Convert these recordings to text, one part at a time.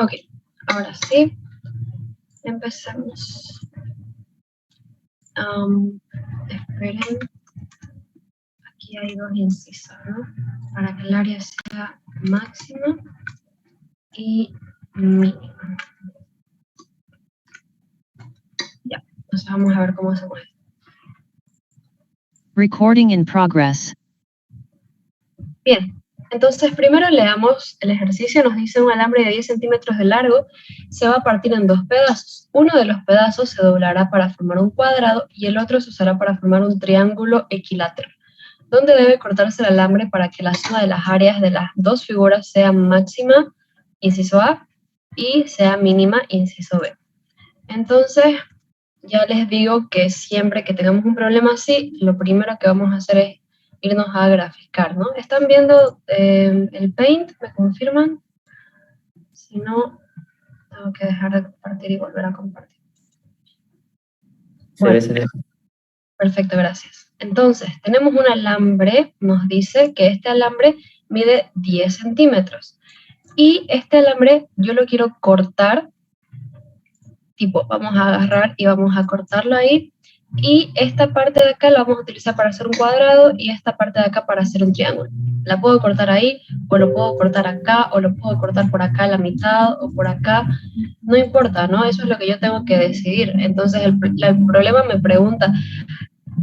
Ok, ahora sí, empezamos. Esperen, aquí hay dos incisos, ¿no? Para que el área sea máxima y mínima. Ya, entonces vamos a ver cómo se mueve. Recording in progress. Bien, entonces primero leamos el ejercicio. Nos dice un alambre de 10 centímetros de largo se va a partir en dos pedazos. Uno de los pedazos se doblará para formar un cuadrado y el otro se usará para formar un triángulo equilátero. ¿Dónde debe cortarse el alambre para que la suma de las áreas de las dos figuras sea máxima, inciso A, y sea mínima, inciso B? Entonces, ya les digo que siempre que tengamos un problema así, lo primero que vamos a hacer es irnos a graficar, ¿no? ¿Están viendo el Paint? ¿Me confirman? Si no, tengo que dejar de compartir y volver a compartir. Bueno, Se ve. perfecto, gracias. Entonces, tenemos un alambre, nos dice que este alambre mide 10 centímetros. Y este alambre yo lo quiero cortar, tipo, vamos a agarrar y vamos a cortarlo ahí. Y esta parte de acá la vamos a utilizar para hacer un cuadrado y esta parte de acá para hacer un triángulo. La puedo cortar ahí, o lo puedo cortar acá, o lo puedo cortar por acá a la mitad, o por acá. No importa, ¿no? Eso es lo que yo tengo que decidir. Entonces el problema me pregunta,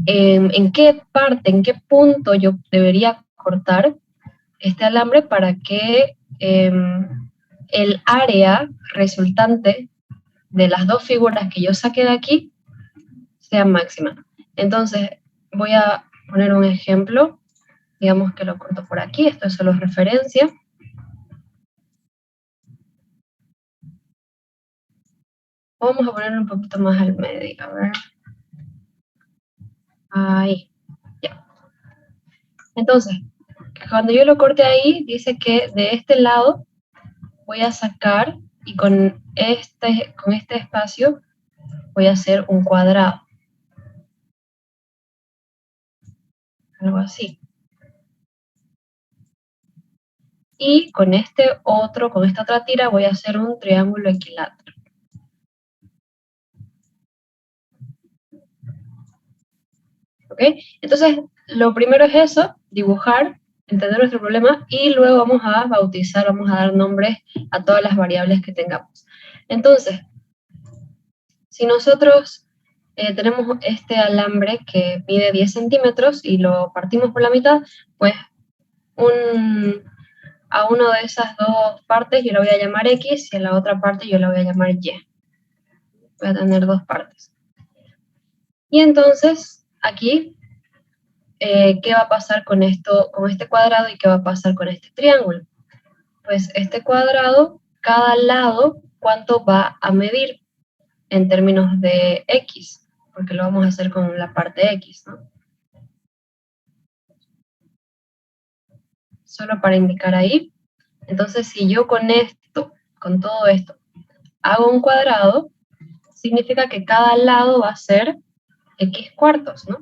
¿en qué parte, en qué punto yo debería cortar este alambre para que el área resultante de las dos figuras que yo saqué de aquí sea máxima? Entonces, voy a poner un ejemplo. Digamos que lo corto por aquí, esto es solo referencia. Vamos a ponerlo un poquito más al medio, a ver. Ahí, ya. Entonces, cuando yo lo corte ahí, dice que de este lado voy a sacar y con este espacio voy a hacer un cuadrado. Algo así. Y con esta otra tira voy a hacer un triángulo equilátero. ¿Ok? Entonces, lo primero es eso, dibujar, entender nuestro problema, y luego vamos a bautizar, vamos a dar nombres a todas las variables que tengamos. Entonces, si nosotros tenemos este alambre que mide 10 centímetros y lo partimos por la mitad, pues a una de esas dos partes yo la voy a llamar X y a la otra parte yo la voy a llamar Y. Voy a tener dos partes. Y entonces, aquí, ¿qué va a pasar con esto, con este cuadrado y qué va a pasar con este triángulo? Pues este cuadrado, cada lado, ¿cuánto va a medir en términos de X? Porque lo vamos a hacer con la parte X, ¿no? Solo para indicar ahí. Entonces, si yo con esto, con todo esto, hago un cuadrado, significa que cada lado va a ser X cuartos, ¿no?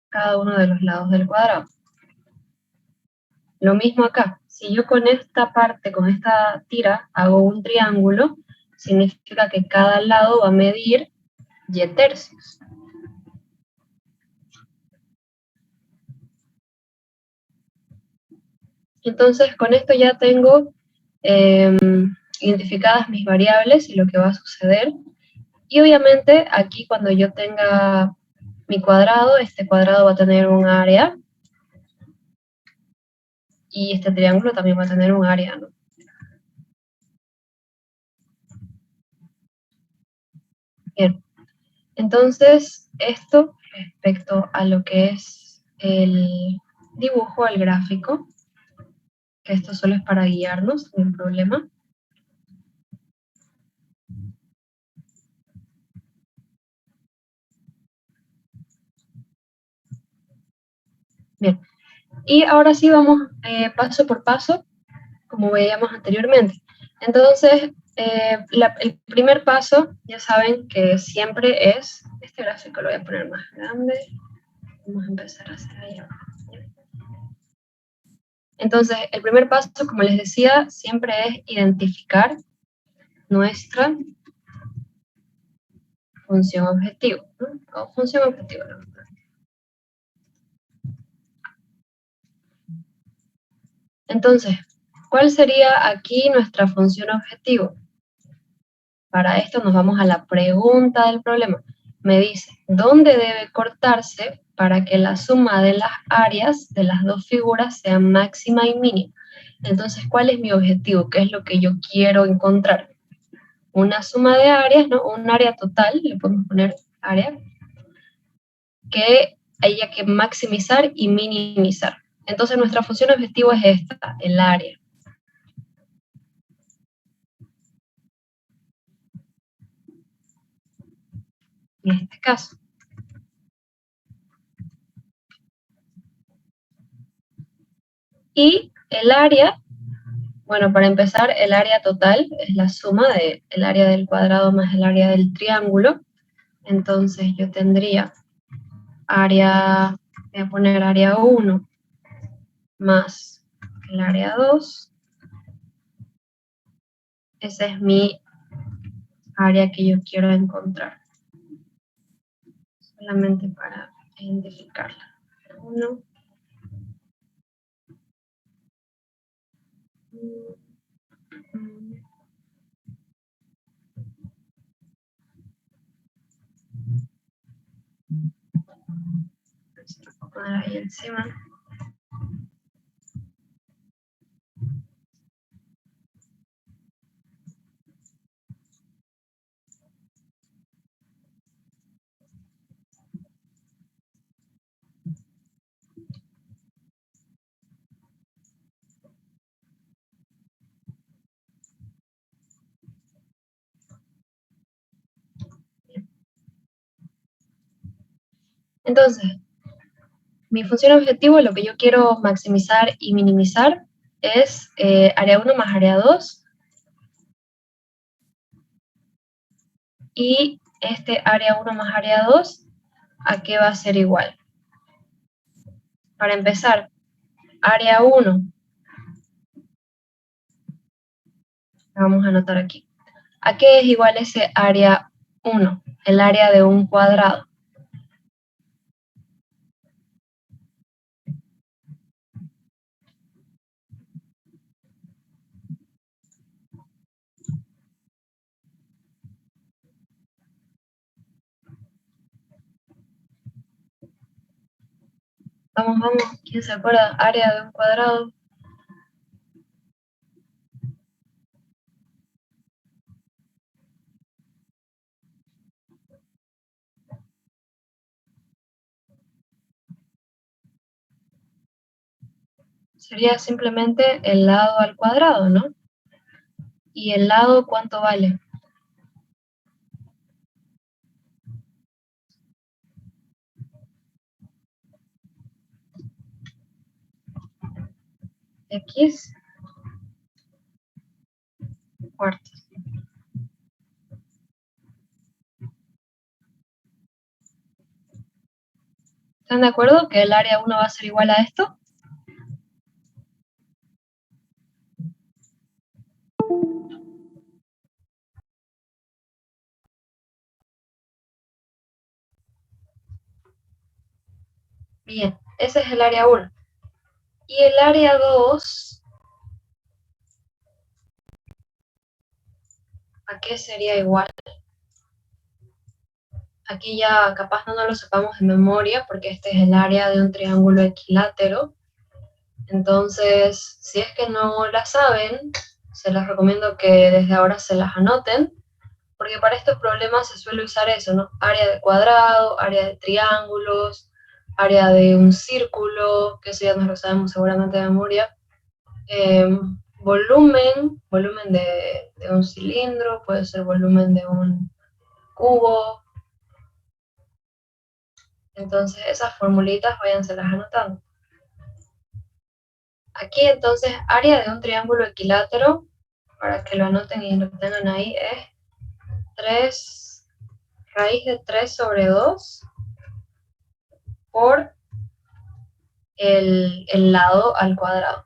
Cada uno de los lados del cuadrado. Lo mismo acá. Si yo con esta parte, con esta tira, hago un triángulo, significa que cada lado va a medir Y tercios. Entonces, con esto ya tengo identificadas mis variables y lo que va a suceder. Y obviamente, aquí cuando yo tenga mi cuadrado, este cuadrado va a tener un área. Y este triángulo también va a tener un área, ¿no? Bien. Entonces, esto respecto a lo que es el dibujo, el gráfico, que esto solo es para guiarnos, sin problema. Bien, y ahora sí vamos paso por paso, como veíamos anteriormente. Entonces, el primer paso, ya saben que siempre es, este gráfico lo voy a poner más grande, vamos a empezar a hacer ahí abajo. Entonces, el primer paso, como les decía, siempre es identificar nuestra función objetivo, ¿no? O función objetiva, ¿no? Entonces, ¿cuál sería aquí nuestra función objetivo? Para esto nos vamos a la pregunta del problema. Me dice, ¿dónde debe cortarse para que la suma de las áreas de las dos figuras sea máxima y mínima? Entonces, ¿cuál es mi objetivo? ¿Qué es lo que yo quiero encontrar? Una suma de áreas, ¿no? Un área total, le podemos poner área, que haya que maximizar y minimizar. Entonces, nuestra función objetivo es esta, el área. En este caso. Y el área, bueno, para empezar, el área total es la suma del área del cuadrado más el área del triángulo. Entonces yo tendría área, voy a poner área 1 más el área 2. Esa es mi área que yo quiero encontrar. Solamente para identificarla. 1. Voy a poner ahí encima. Entonces, mi función objetivo, lo que yo quiero maximizar y minimizar, es área 1 más área 2. Y este área 1 más área 2, ¿a qué va a ser igual? Para empezar, área 1, vamos a anotar aquí. ¿A qué es igual ese área 1? El área de un cuadrado. Vamos, ¿quién se acuerda? Área de un cuadrado. Sería simplemente el lado al cuadrado, ¿no? ¿Y el lado cuánto vale? X cuartos. ¿Están de acuerdo que el área 1 va a ser igual a esto? Bien, ese es el área 1. Y el área 2, ¿a qué sería igual? Aquí ya capaz no lo sepamos de memoria porque este es el área de un triángulo equilátero. Entonces, si es que no la saben, se les recomiendo que desde ahora se las anoten, porque para estos problemas se suele usar eso, ¿no? Área de cuadrado, área de triángulos, área de un círculo, que eso ya nos lo sabemos seguramente de memoria. Volumen de un cilindro, puede ser volumen de un cubo. Entonces esas formulitas váyanselas anotando. Aquí entonces área de un triángulo equilátero, para que lo anoten y lo tengan ahí, es 3 raíz de 3 sobre 2 por el lado al cuadrado.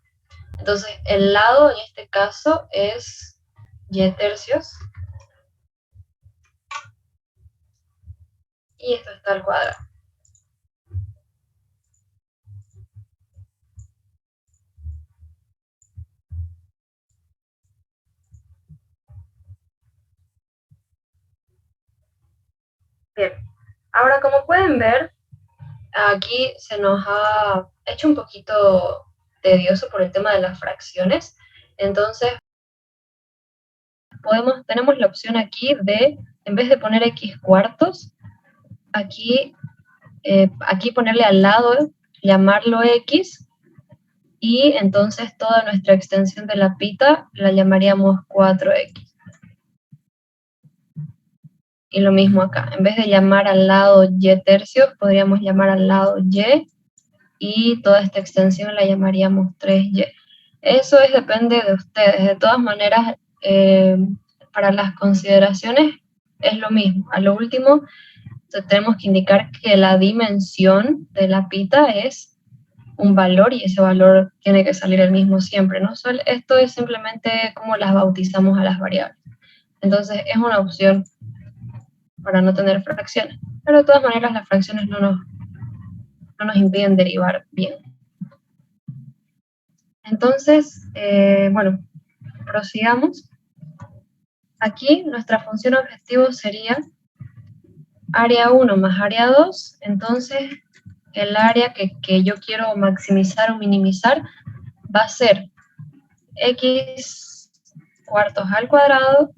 Entonces, el lado en este caso es y tercios. Y esto está al cuadrado. Bien, ahora como pueden ver, aquí se nos ha hecho un poquito tedioso por el tema de las fracciones. Entonces, tenemos la opción aquí de, en vez de poner x cuartos, aquí ponerle al lado, llamarlo x, y entonces toda nuestra extensión de la pita la llamaríamos 4x. Y lo mismo acá, en vez de llamar al lado y tercios, podríamos llamar al lado y toda esta extensión la llamaríamos 3y. Eso depende de ustedes. De todas maneras, para las consideraciones es lo mismo. A lo último, tenemos que indicar que la dimensión de la pita es un valor y ese valor tiene que salir el mismo siempre, ¿no? Esto es simplemente como las bautizamos a las variables. Entonces es una opción para no tener fracciones. Pero de todas maneras las fracciones no nos impiden derivar bien. Entonces, bueno, prosigamos. Aquí nuestra función objetivo sería área 1 más área 2. Entonces, el área que yo quiero maximizar o minimizar va a ser x cuartos al cuadrado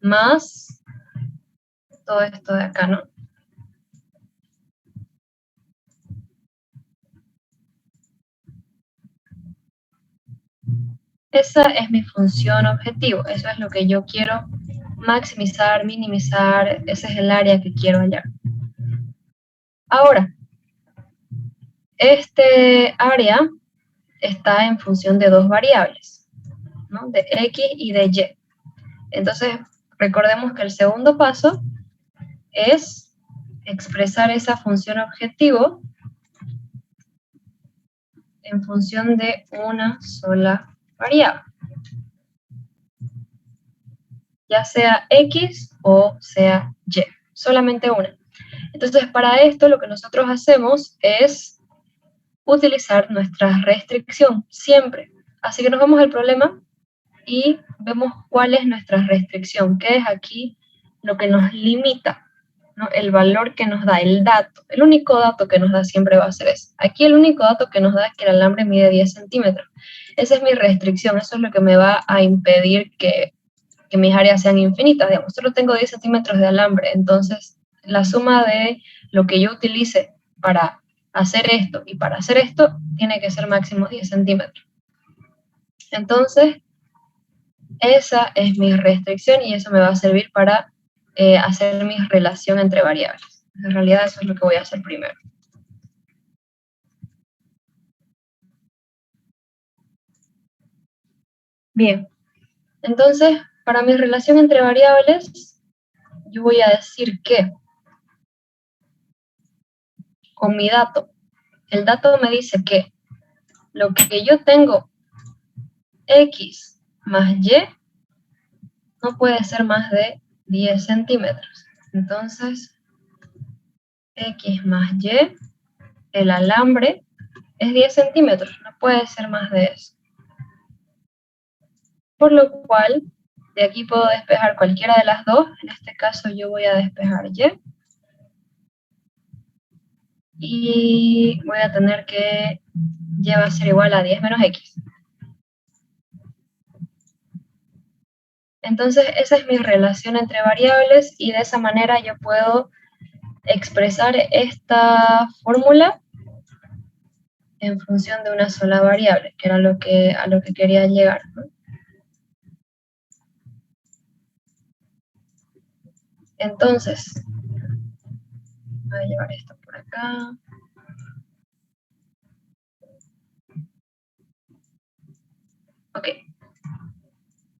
más todo esto de acá, ¿no? Esa es mi función objetivo, eso es lo que yo quiero maximizar, minimizar, ese es el área que quiero hallar. Ahora, este área está en función de dos variables, ¿no? De x y de y. Entonces, recordemos que el segundo paso es expresar esa función objetivo en función de una sola variable, ya sea x o sea y, solamente una. Entonces, para esto lo que nosotros hacemos es utilizar nuestra restricción siempre. Así que nos vamos al problema y vemos cuál es nuestra restricción, que es aquí lo que nos limita, ¿no? El valor que nos da, el dato. El único dato que nos da siempre va a ser ese. Aquí el único dato que nos da es que el alambre mide 10 centímetros. Esa es mi restricción, eso es lo que me va a impedir que mis áreas sean infinitas. Digamos, solo tengo 10 centímetros de alambre, entonces la suma de lo que yo utilice para hacer esto y para hacer esto tiene que ser máximo 10 centímetros. Entonces, esa es mi restricción y eso me va a servir para hacer mi relación entre variables. En realidad eso es lo que voy a hacer primero. Bien, entonces para mi relación entre variables yo voy a decir que con mi dato, el dato me dice que lo que yo tengo x más y no puede ser más de 10 centímetros. Entonces, x más y, el alambre, es 10 centímetros, no puede ser más de eso. Por lo cual, de aquí puedo despejar cualquiera de las dos. En este caso yo voy a despejar y. Y voy a tener que y va a ser igual a 10 menos x. Entonces, esa es mi relación entre variables y de esa manera yo puedo expresar esta fórmula en función de una sola variable, que era a lo que quería llegar, ¿no? Entonces, voy a llevar esto por acá. Ok.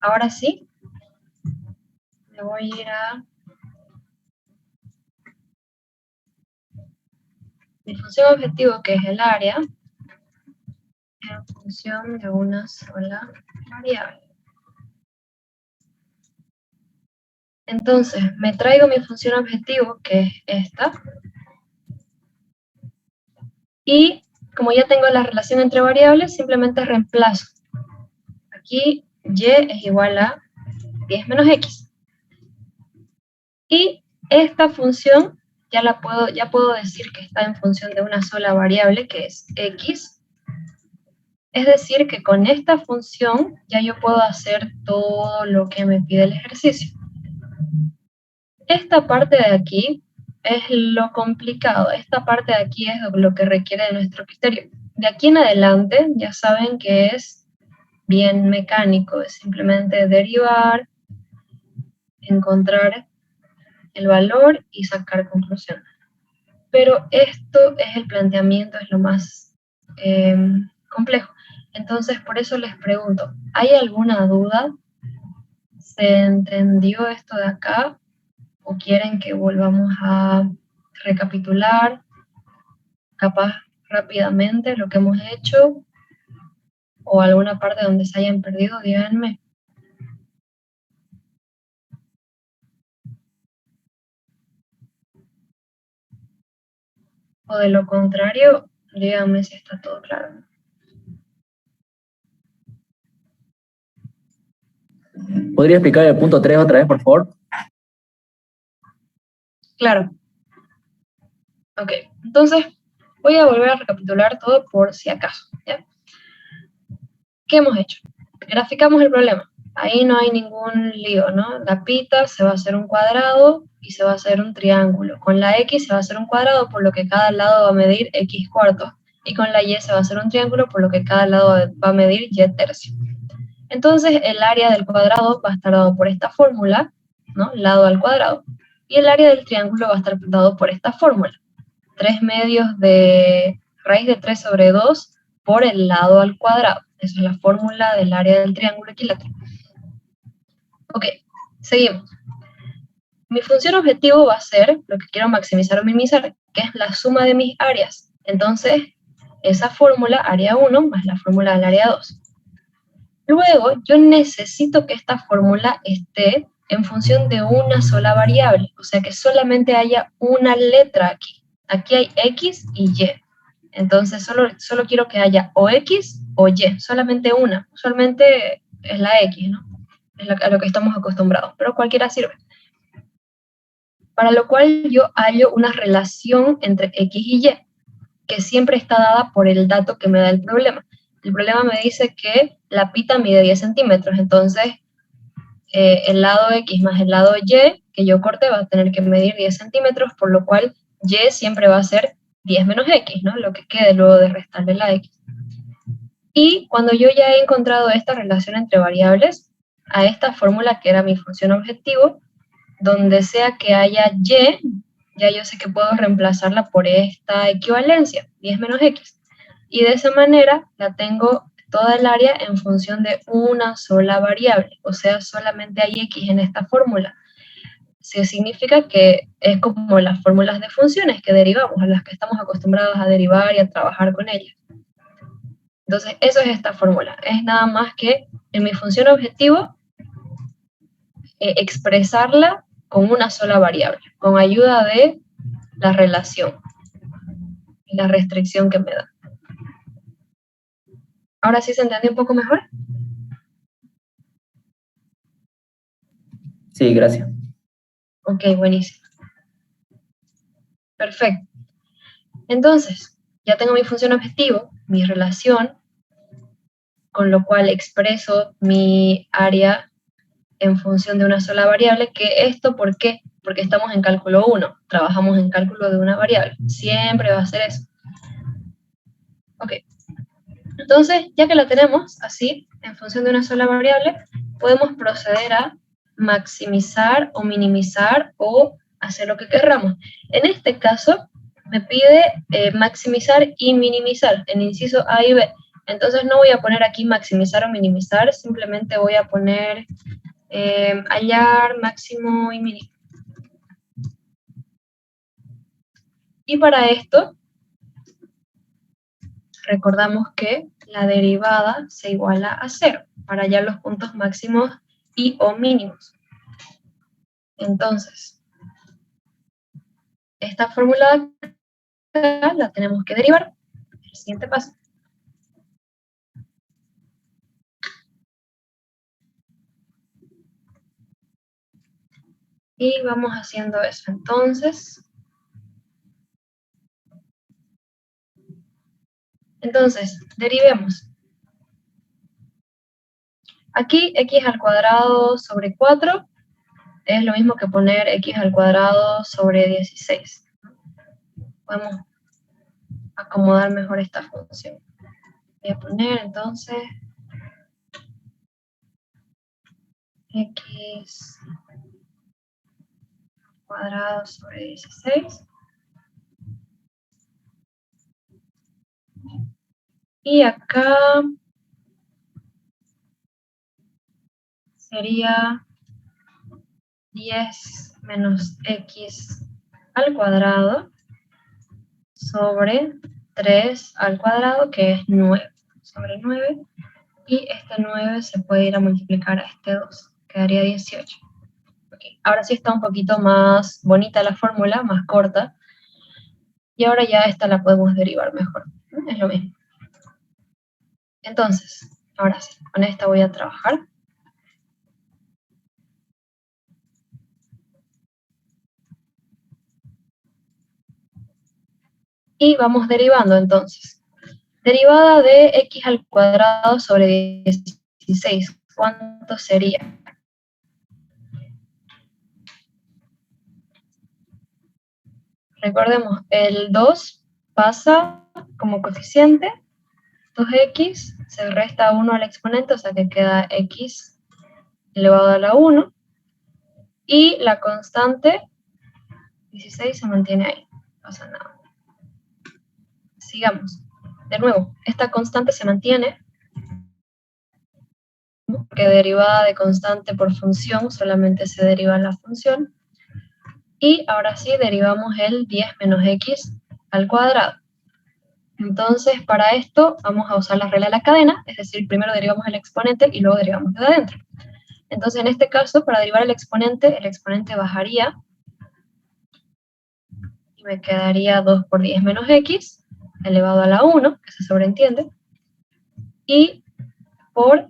Ahora sí, me voy a ir a mi función objetivo, que es el área, en función de una sola variable. Entonces, me traigo mi función objetivo, que es esta, y como ya tengo la relación entre variables, simplemente reemplazo. Aquí y es igual a 10 menos x. Y esta función ya puedo decir que está en función de una sola variable, que es x. Es decir, que con esta función ya yo puedo hacer todo lo que me pide el ejercicio. Esta parte de aquí es lo complicado. Esta parte de aquí es lo que requiere de nuestro criterio. De aquí en adelante ya saben que es bien mecánico. Es simplemente derivar, encontrar el valor y sacar conclusiones. Pero esto es el planteamiento, es lo más complejo. Entonces, por eso les pregunto, ¿hay alguna duda? ¿Se entendió esto de acá? ¿O quieren que volvamos a recapitular, capaz rápidamente, lo que hemos hecho? ¿O alguna parte donde se hayan perdido? Díganme. O de lo contrario, díganme si está todo claro. ¿Podría explicar el punto 3 otra vez, por favor? Claro. Ok, entonces voy a volver a recapitular todo por si acaso, ¿ya? ¿Qué hemos hecho? Graficamos el problema. Ahí no hay ningún lío, ¿no? La pita se va a hacer un cuadrado y se va a hacer un triángulo. Con la x se va a hacer un cuadrado, por lo que cada lado va a medir x cuartos. Y con la y se va a hacer un triángulo, por lo que cada lado va a medir y tercio. Entonces, el área del cuadrado va a estar dado por esta fórmula, ¿no? Lado al cuadrado. Y el área del triángulo va a estar dado por esta fórmula. 3 medios de raíz de 3 sobre 2 por el lado al cuadrado. Esa es la fórmula del área del triángulo equilátero. Ok, seguimos. Mi función objetivo va a ser lo que quiero maximizar o minimizar, que es la suma de mis áreas. Entonces, esa fórmula, área 1, más la fórmula del área 2. Luego, yo necesito que esta fórmula esté en función de una sola variable, o sea que solamente haya una letra aquí. Aquí hay X y Y. Entonces, solo quiero que haya o X o Y, solamente una. Usualmente es la X, ¿no? Es a lo que estamos acostumbrados, pero cualquiera sirve. Para lo cual yo hallo una relación entre X y Y, que siempre está dada por el dato que me da el problema. El problema me dice que la pita mide 10 centímetros, entonces el lado X más el lado Y que yo corté va a tener que medir 10 centímetros, por lo cual Y siempre va a ser 10 menos X, ¿no? Lo que quede luego de restarle la X. Y cuando yo ya he encontrado esta relación entre variables, a esta fórmula que era mi función objetivo, donde sea que haya Y, ya yo sé que puedo reemplazarla por esta equivalencia, 10 menos X. Y de esa manera la tengo toda el área en función de una sola variable, o sea, solamente hay X en esta fórmula. Eso significa que es como las fórmulas de funciones que derivamos, a las que estamos acostumbrados a derivar y a trabajar con ellas. Entonces, eso es esta fórmula. Es nada más que en mi función objetivo, expresarla con una sola variable, con ayuda de la relación y la restricción que me da. ¿Ahora sí se entendió un poco mejor? Sí, gracias. Ok, buenísimo. Perfecto. Entonces, ya tengo mi función objetivo, mi relación, con lo cual expreso mi área en función de una sola variable, que esto, ¿por qué? Porque estamos en cálculo 1, trabajamos en cálculo de una variable, siempre va a ser eso. Ok, entonces, ya que la tenemos así, en función de una sola variable, podemos proceder a maximizar o minimizar o hacer lo que querramos. En este caso, me pide maximizar y minimizar en inciso A y B. Entonces no voy a poner aquí maximizar o minimizar, simplemente voy a poner hallar máximo y mínimo. Y para esto, recordamos que la derivada se iguala a 0 para hallar los puntos máximos y o mínimos. Entonces, esta fórmula la tenemos que derivar. El siguiente paso. Y vamos haciendo eso. Entonces, derivemos. Aquí x al cuadrado sobre 4 es lo mismo que poner x al cuadrado sobre 16. Podemos acomodar mejor esta función. Voy a poner entonces x cuadrado sobre 16. Y acá sería 10 menos x al cuadrado sobre 3 al cuadrado, que es 9, sobre 9. Y este 9 se puede ir a multiplicar a este 2, quedaría 18. Okay. Ahora sí está un poquito más bonita la fórmula, más corta. Y ahora ya esta la podemos derivar mejor. Es lo mismo. Entonces, ahora sí, con esta voy a trabajar. Y vamos derivando entonces. Derivada de x al cuadrado sobre 16. ¿Cuánto sería? Recordemos, el 2 pasa como coeficiente, 2x se resta 1 al exponente, o sea que queda x elevado a la 1, y la constante 16 se mantiene ahí, no pasa nada. Sigamos. De nuevo, esta constante se mantiene, porque derivada de constante por función solamente se deriva la función. Y ahora sí derivamos el 10 menos x al cuadrado. Entonces, para esto vamos a usar la regla de la cadena, es decir, primero derivamos el exponente y luego derivamos de adentro. Entonces, en este caso, para derivar el exponente bajaría y me quedaría 2 por 10 menos x elevado a la 1, que se sobreentiende, y por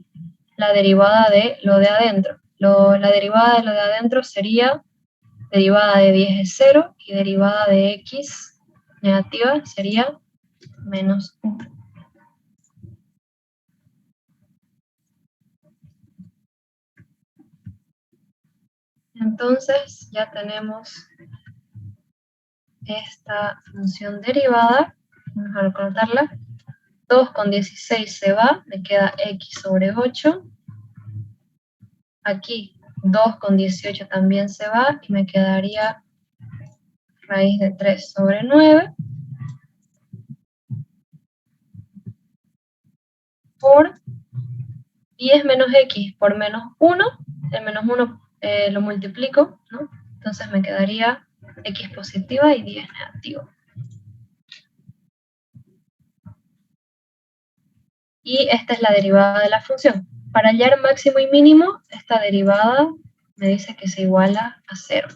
la derivada de lo de adentro. La derivada de lo de adentro sería derivada de 10 es 0 y derivada de x negativa sería menos 1. Entonces ya tenemos esta función derivada. Vamos a recortarla. 2 con 16 se va, me queda x sobre 8. Aquí 2 con 18 también se va y me quedaría raíz de 3 sobre 9 por 10 menos x por menos 1. El menos 1 lo multiplico, ¿no? Entonces me quedaría x positiva y 10 negativo. Y esta es la derivada de la función. Para hallar máximo y mínimo, esta derivada me dice que se iguala a 0.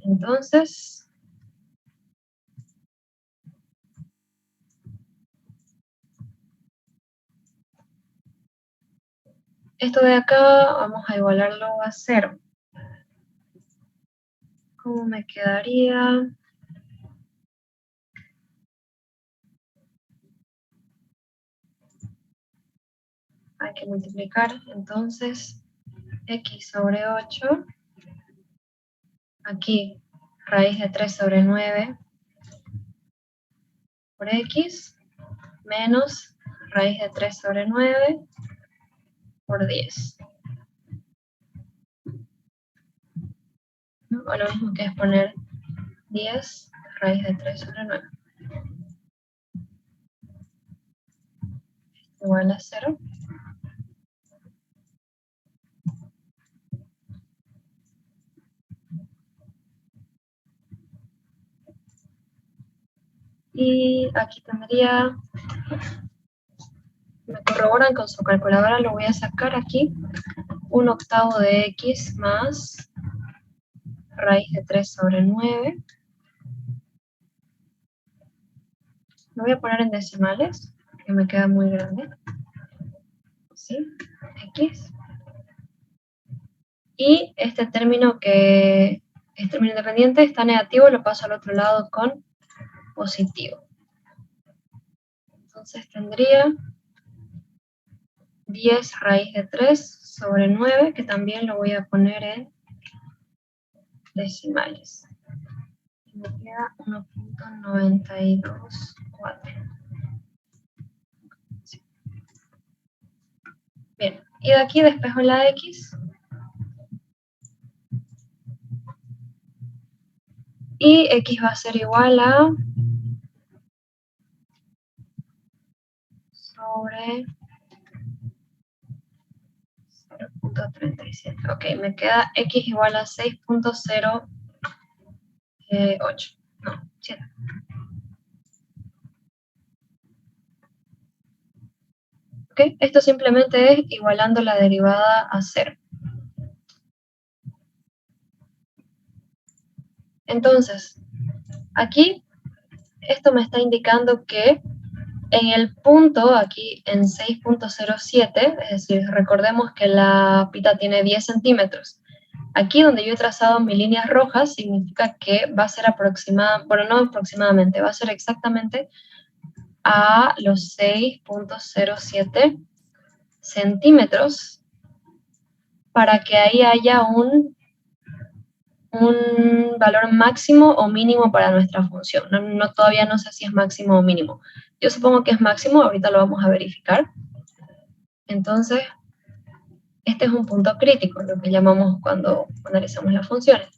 Entonces, esto de acá vamos a igualarlo a 0. ¿Cómo me quedaría? Hay que multiplicar, entonces, x sobre 8. Aquí, raíz de 3 sobre 9 por x, menos raíz de 3 sobre 9 por 10. O lo mismo que es poner 10 raíz de 3 sobre 9. Igual a 0. Y aquí tendría, me corroboran con su calculadora, lo voy a sacar aquí, 1/8 de x más raíz de 3 sobre 9. Lo voy a poner en decimales, que me queda muy grande. ¿Sí? X. Y este término que es término independiente está negativo, lo paso al otro lado con positivo. Entonces tendría 10 raíz de 3 sobre 9, que también lo voy a poner en decimales. Y me queda 1.924. Sí. Bien, y de aquí despejo la X. Y X va a ser igual a sobre 0.37. Ok, me queda X igual a 6.08. No, 7. Ok, esto simplemente es igualando la derivada a 0. Entonces, aquí esto me está indicando que en el punto, aquí en 6.07, es decir, recordemos que la pita tiene 10 centímetros. Aquí donde yo he trazado mis líneas rojas, significa que va a ser aproximada, bueno, no aproximadamente, va a ser exactamente a los 6.07 centímetros para que ahí haya un valor máximo o mínimo para nuestra función. Todavía no sé si es máximo o mínimo. Yo supongo que es máximo, ahorita lo vamos a verificar. Entonces, este es un punto crítico, lo que llamamos cuando analizamos las funciones.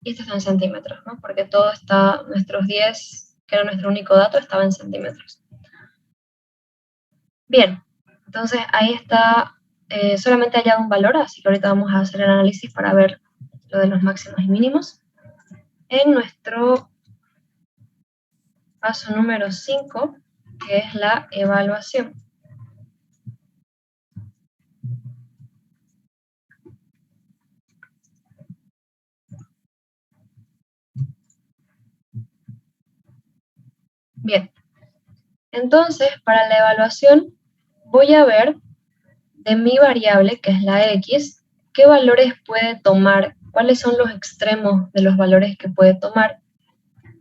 Y esto está en centímetros, ¿no? Porque todo está, nuestros 10, que era nuestro único dato, estaba en centímetros. Bien, entonces ahí está, solamente haya un valor, así que ahorita vamos a hacer el análisis para ver lo de los máximos y mínimos. En nuestro paso número 5, que es la evaluación. Bien, entonces para la evaluación voy a ver de mi variable, que es la x, qué valores puede tomar, cuáles son los extremos de los valores que puede tomar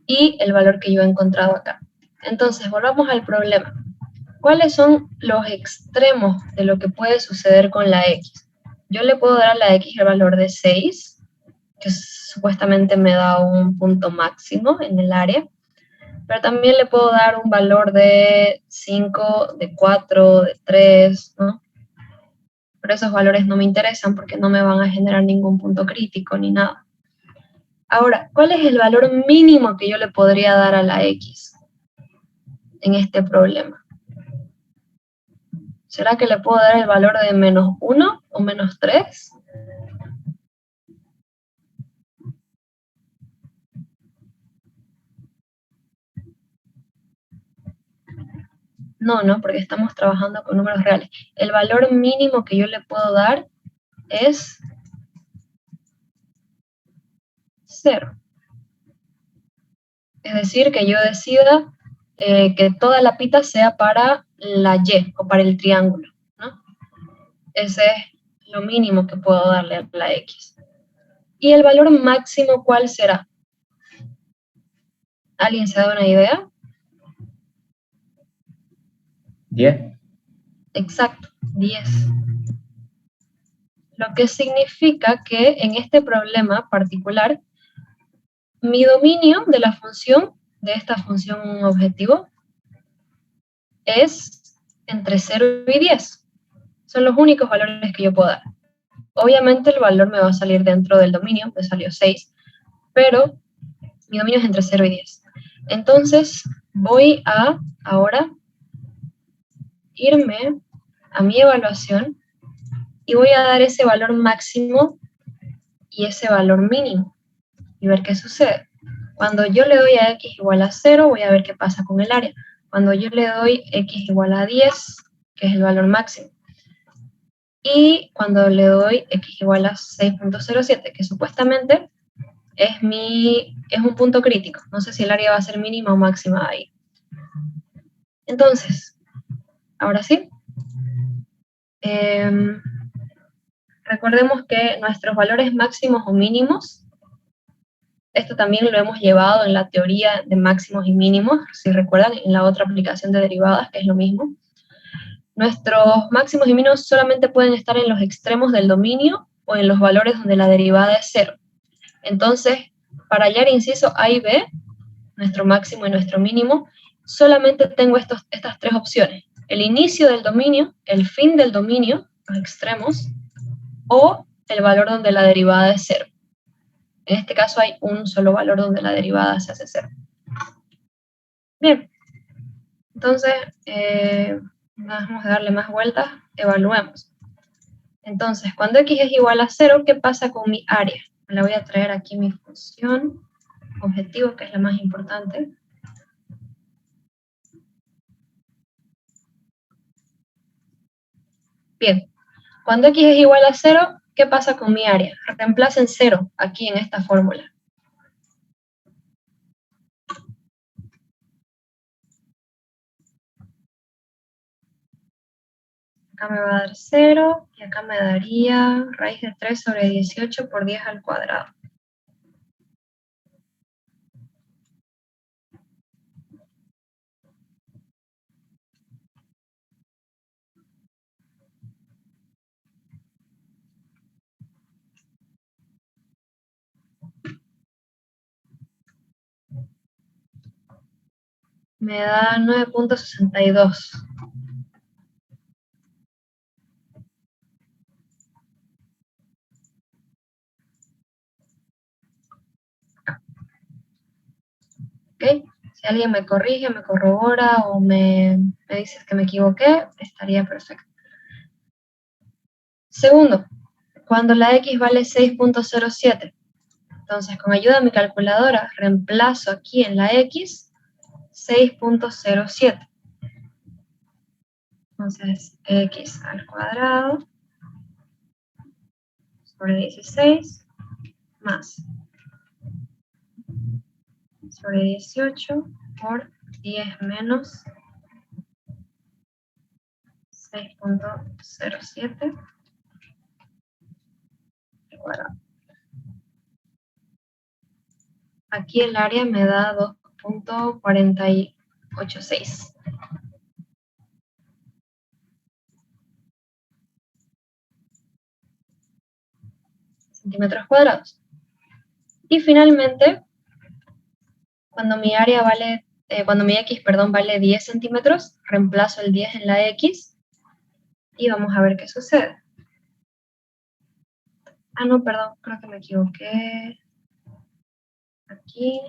y el valor que yo he encontrado acá. Entonces, volvamos al problema. ¿Cuáles son los extremos de lo que puede suceder con la x? Yo le puedo dar a la x el valor de 6, que supuestamente me da un punto máximo en el área, pero también le puedo dar un valor de 5, de 4, de 3, ¿no? Pero esos valores no me interesan porque no me van a generar ningún punto crítico ni nada. Ahora, ¿cuál es el valor mínimo que yo le podría dar a la x en este problema? ¿Será que le puedo dar el valor de menos 1 o menos 3? No, porque estamos trabajando con números reales. El valor mínimo que yo le puedo dar es 0. Es decir, que yo decida que toda la pita sea para la y o para el triángulo, ¿no? Ese es lo mínimo que puedo darle a la x. ¿Y el valor máximo cuál será? ¿Alguien se da una idea? 10. Exacto, 10. Lo que significa que en este problema particular, mi dominio de la función, de esta función objetivo, es entre 0 y 10. Son los únicos valores que yo puedo dar. Obviamente el valor me va a salir dentro del dominio, me salió 6, pero mi dominio es entre 0 y 10. Entonces voy a ahora irme a mi evaluación y voy a dar ese valor máximo y ese valor mínimo. y ver qué sucede. Cuando yo le doy a x igual a 0, voy a ver qué pasa con el área. Cuando yo le doy x igual a 10, que es el valor máximo, y cuando le doy x igual a 6.07, que supuestamente es un punto crítico. No sé si el área va a ser mínima o máxima ahí. Entonces, ahora sí. Recordemos que nuestros valores máximos o mínimos, esto también lo hemos llevado en la teoría de máximos y mínimos, si recuerdan, en la otra aplicación de derivadas, que es lo mismo. Nuestros máximos y mínimos solamente pueden estar en los extremos del dominio o en los valores donde la derivada es 0. Entonces, para hallar inciso A y B, nuestro máximo y nuestro mínimo, solamente tengo estas tres opciones. El inicio del dominio, el fin del dominio, los extremos, o el valor donde la derivada es 0. En este caso hay un solo valor donde la derivada se hace 0. Bien, entonces, vamos a darle más vueltas, evaluemos. Entonces, cuando x es igual a 0, ¿qué pasa con mi área? Le voy a traer aquí mi función objetivo, que es la más importante. Bien, cuando x es igual a 0, ¿qué pasa con mi área? Reemplacen 0 aquí en esta fórmula. Acá me va a dar 0, y acá me daría raíz de 3 sobre 18 por 10 al cuadrado. Me da 9.62. ¿Ok? Si alguien me corrige, me corrobora o me dice que me equivoqué, estaría perfecto. Segundo, cuando la x vale 6.07. Entonces, con ayuda de mi calculadora, reemplazo aquí en la x 6.07. Entonces, x al cuadrado sobre 16 más sobre 18 por 10 menos 6.07 al cuadrado. Aquí el área me da 2.486. Centímetros cuadrados. Y finalmente, cuando mi área vale, cuando mi x, perdón, vale 10 centímetros, reemplazo el 10 en la x y vamos a ver qué sucede. Ah, no, perdón, creo que me equivoqué. Aquí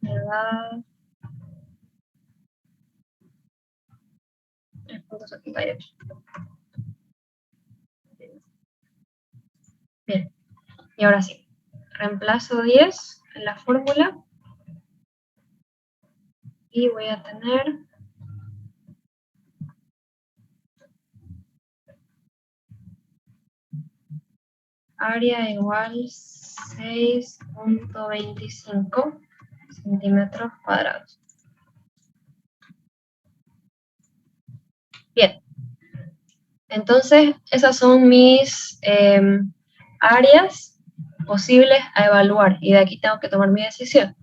me da 3.78. Bien, y ahora sí, reemplazo 10 en la fórmula y voy a tener área igual 6.25 centímetros cuadrados. Bien, entonces esas son mis áreas posibles a evaluar y de aquí tengo que tomar mi decisión.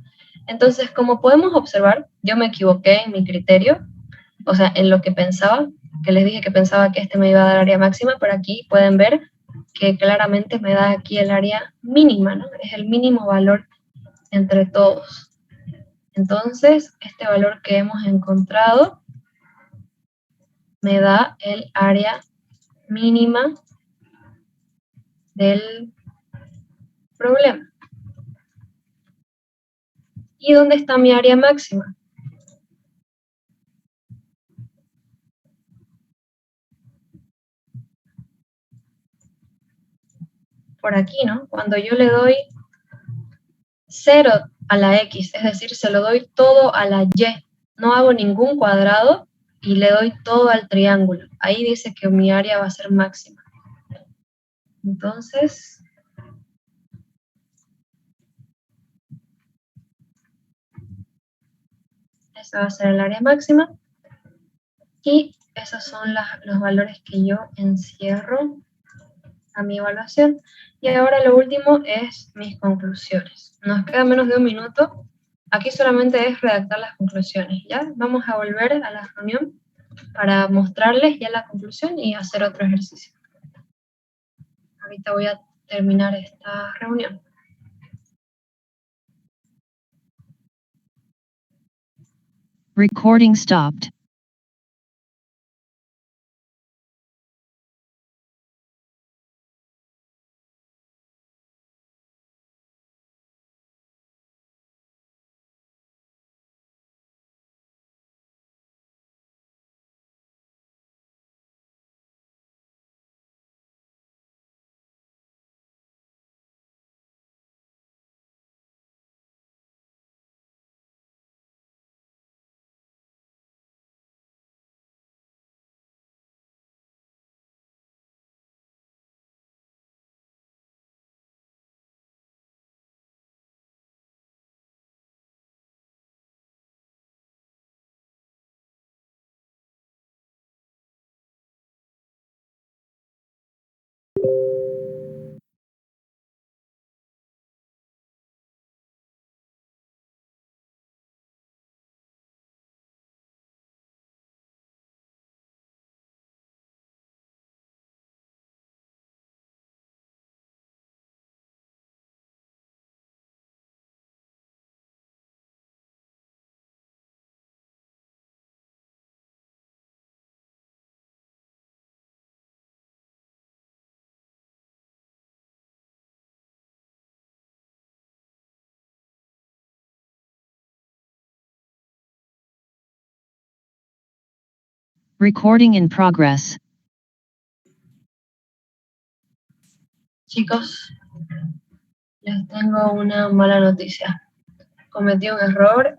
Entonces, como podemos observar, yo me equivoqué en mi criterio, o sea, en lo que pensaba, que les dije que pensaba que este me iba a dar área máxima, pero aquí pueden ver que claramente me da aquí el área mínima, ¿no? Es el mínimo valor entre todos. Entonces, este valor que hemos encontrado me da el área mínima del problema. ¿Y dónde está mi área máxima? por aquí, ¿no? Cuando yo le doy 0 a la X, es decir, se lo doy todo a la Y, no hago ningún cuadrado y le doy todo al triángulo. Ahí dice que mi área va a ser máxima. Entonces, esa va a ser el área máxima. Y esos son los valores que yo encierro a mi evaluación. Y ahora lo último es mis conclusiones. Nos queda menos de un minuto. Aquí solamente es redactar las conclusiones, ¿ya? Vamos a volver a la reunión para mostrarles ya la conclusión y hacer otro ejercicio. Ahorita voy a terminar esta reunión. Recording stopped. Recording in progress. Chicos, les tengo una mala noticia. Cometí un error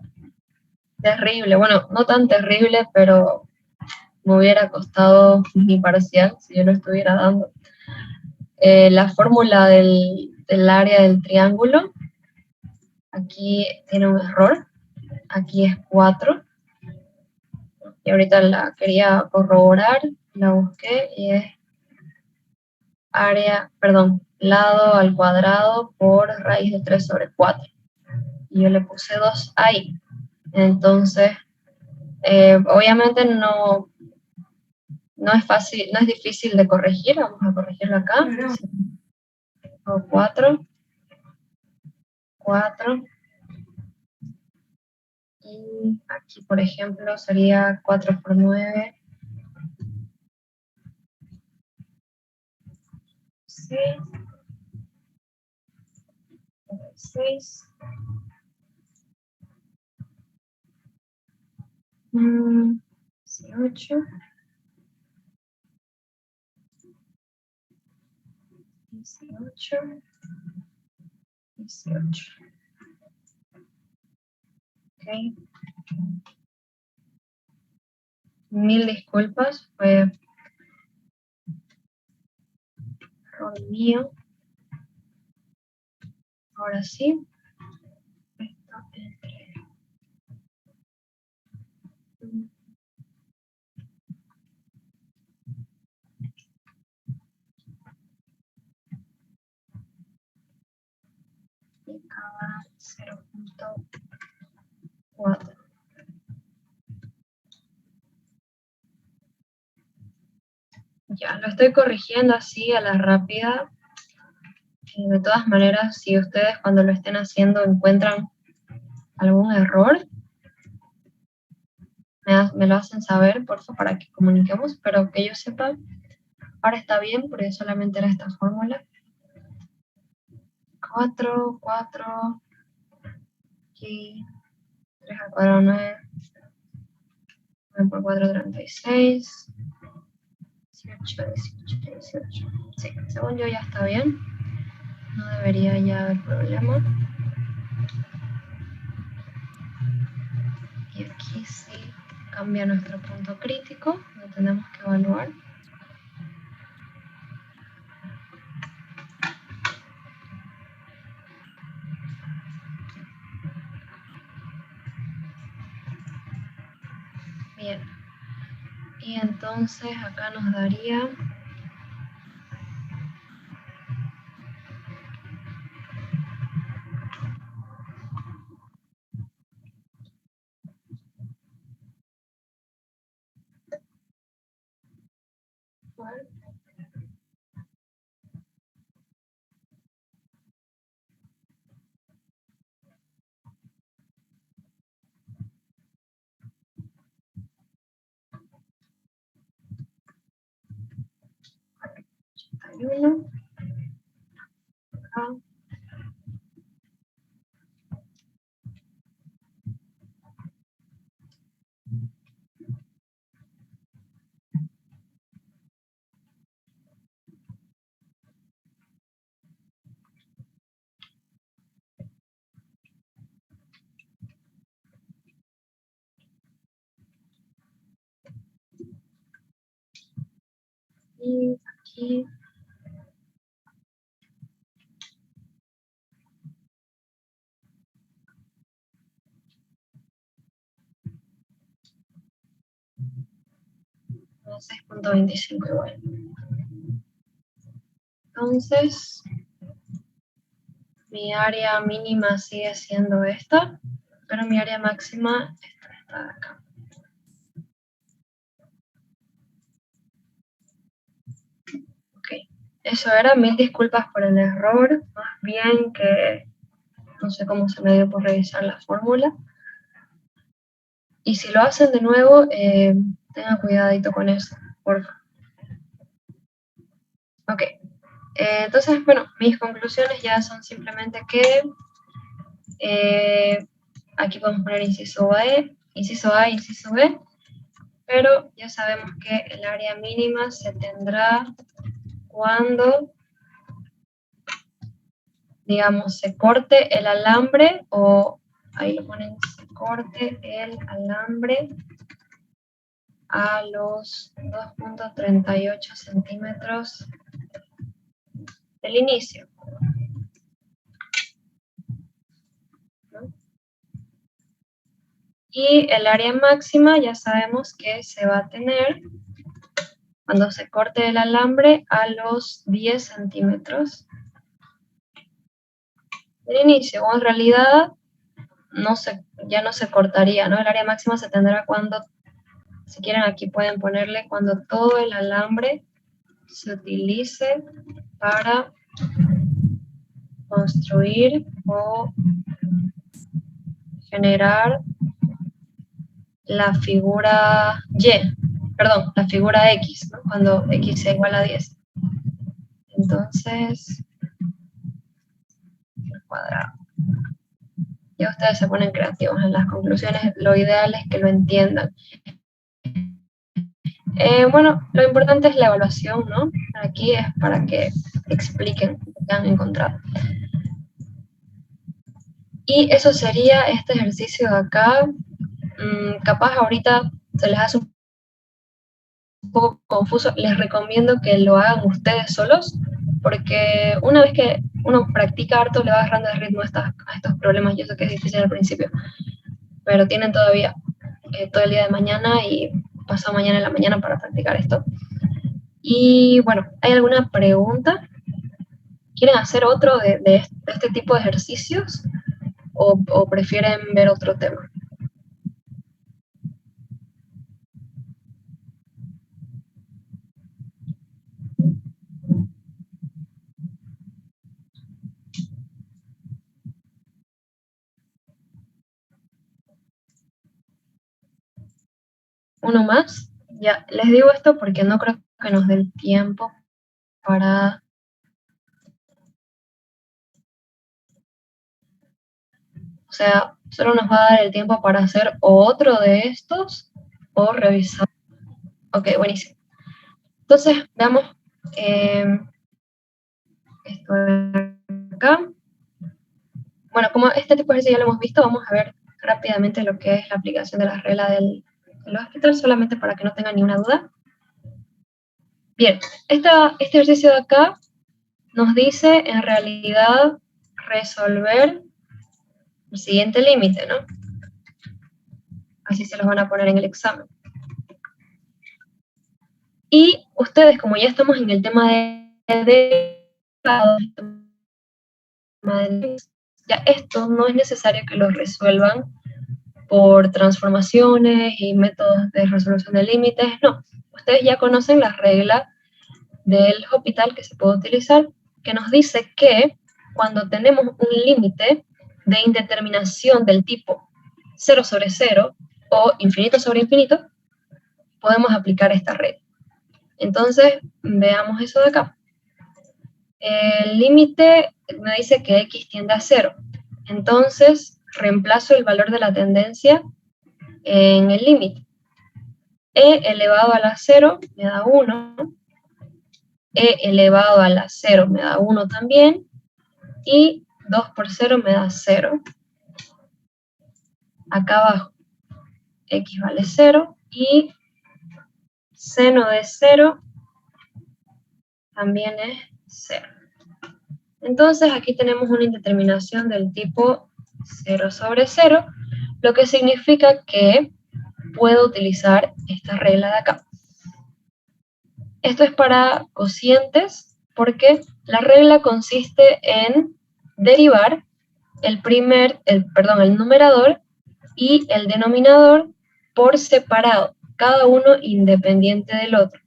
terrible. Bueno, no tan terrible, pero me hubiera costado mi parcial si yo lo estuviera dando. La fórmula del área del triángulo, aquí tiene un error. Aquí es 4. Y ahorita la quería corroborar, la busqué y es lado al cuadrado por raíz de 3 sobre 4. Y yo le puse 2 ahí. Entonces, obviamente no es fácil, no es difícil de corregir. Vamos a corregirlo acá. 4. Y aquí, por ejemplo, sería 4 por 9. 6. 18. 18. Ok. Mil disculpas, fue error mío. Ahora sí. Esto entre. Y cada 0.4. Ya, lo estoy corrigiendo así a la rápida. De todas maneras, si ustedes cuando lo estén haciendo encuentran algún error, me lo hacen saber, por favor, para que comuniquemos, pero que yo sepa, ahora está bien, porque solamente era esta fórmula. 4, aquí, 3 al cuadrado 9, 9 por 4, 36, 18. Sí, según yo ya está bien. No debería ya haber problema. Y aquí sí cambia nuestro punto crítico, lo tenemos que evaluar. Bien. Y entonces acá nos daría uno acá. Y aquí no, 6.25 igual. Entonces, mi área mínima sigue siendo esta, pero mi área máxima está acá. Ok, eso era, mil disculpas por el error, más bien que no sé cómo se me dio por revisar la fórmula. Y si lo hacen de nuevo, tengan cuidadito con eso, por favor. Ok, entonces, bueno, mis conclusiones ya son simplemente que aquí podemos poner inciso A, inciso B, pero ya sabemos que el área mínima se tendrá cuando, digamos, se corte el alambre, o ahí lo ponen, se corte el alambre a los 2.38 centímetros del inicio, ¿no? Y el área máxima ya sabemos que se va a tener cuando se corte el alambre a los 10 centímetros del inicio, o en realidad ya no se cortaría, ¿no? El área máxima se tendrá cuando, si quieren aquí pueden ponerle, cuando todo el alambre se utilice para construir o generar la figura la figura X, ¿no? Cuando X sea igual a 10. Entonces, el cuadrado. Ya ustedes se ponen creativos en las conclusiones, lo ideal es que lo entiendan. Bueno, lo importante es la evaluación, ¿no? Aquí es para que expliquen lo que han encontrado. Y eso sería este ejercicio de acá. Capaz ahorita se les hace un poco confuso. Les recomiendo que lo hagan ustedes solos, porque una vez que uno practica harto le va agarrando el ritmo a estos problemas. Yo sé que es difícil al principio, pero tienen todavía todo el día de mañana y pasado mañana en la mañana para practicar esto. Y bueno, ¿hay alguna pregunta? ¿Quieren hacer otro de este tipo de ejercicios o prefieren ver otro tema? ¿Uno más? Ya, les digo esto porque no creo que nos dé el tiempo para... O sea, solo nos va a dar el tiempo para hacer otro de estos o revisar. Ok, buenísimo. Entonces, veamos esto acá. Bueno, como este tipo de ejercicio ya lo hemos visto, vamos a ver rápidamente lo que es la aplicación de las reglas del hospital, solamente para que no tengan ninguna duda. Bien, este ejercicio de acá nos dice en realidad resolver el siguiente límite, ¿no? Así se los van a poner en el examen. Y ustedes, como ya estamos en el tema ya esto no es necesario que lo resuelvan por transformaciones y métodos de resolución de límites, no. Ustedes ya conocen la regla del Hospital que se puede utilizar, que nos dice que cuando tenemos un límite de indeterminación del tipo 0 sobre 0 o infinito sobre infinito, podemos aplicar esta regla. Entonces, veamos eso de acá. El límite me dice que x tiende a 0. Entonces, reemplazo el valor de la tendencia en el límite. E elevado a la 0 me da 1. E elevado a la 0 me da 1 también. Y 2 por 0 me da 0. Acá abajo, x vale 0. Y seno de 0 también es 0. Entonces aquí tenemos una indeterminación del tipo 0 sobre 0, lo que significa que puedo utilizar esta regla de acá. Esto es para cocientes porque la regla consiste en derivar el numerador y el denominador por separado, cada uno independiente del otro.